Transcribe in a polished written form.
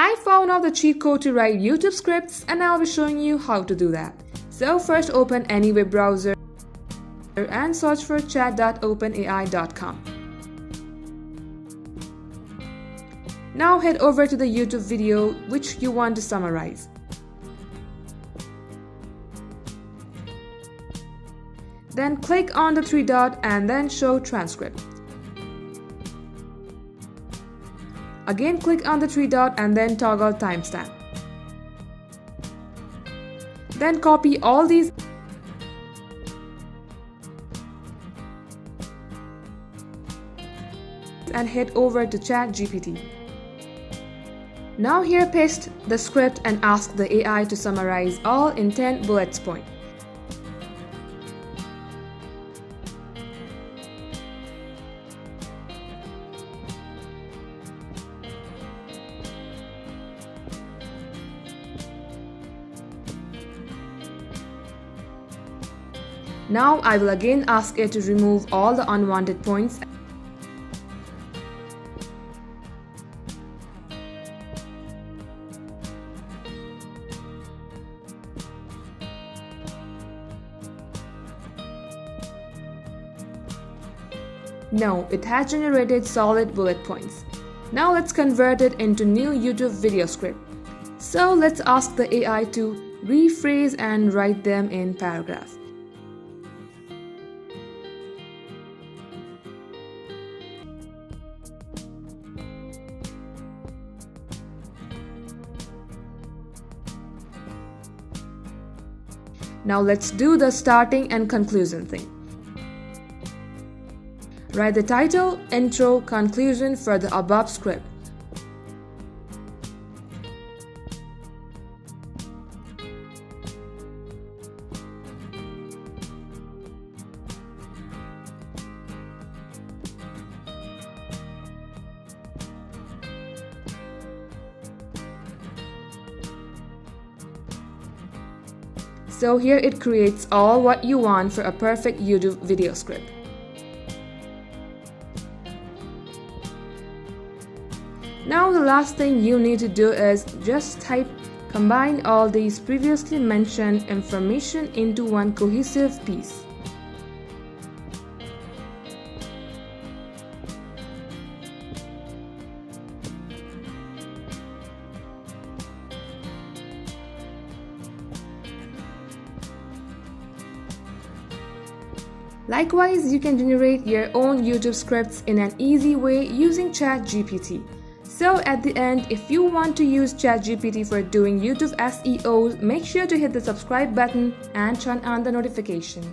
I found out the cheat code to write YouTube scripts and I'll be showing you how to do that. So first open any web browser and search for chat.openai.com. Now head over to the YouTube video which you want to summarize. Then click on the three dots and then show transcript. Again click on the three dots and then toggle timestamp. Then copy all these and head over to ChatGPT. Now here paste the script and ask the AI to summarize all in 10 bullet points. Now I will again ask it to remove all the unwanted points. No, it has generated solid bullet points. Now let's convert it into new YouTube video script. So let's ask the AI to rephrase and write them in paragraphs. Now let's do the starting and conclusion thing. Write the title, intro, conclusion for the above script. So here it creates all what you want for a perfect YouTube video script. Now the last thing you need to do is just combine all these previously mentioned information into one cohesive piece. Likewise, you can generate your own YouTube scripts in an easy way using ChatGPT. So at the end, if you want to use ChatGPT for doing YouTube SEO, make sure to hit the subscribe button and turn on the notification.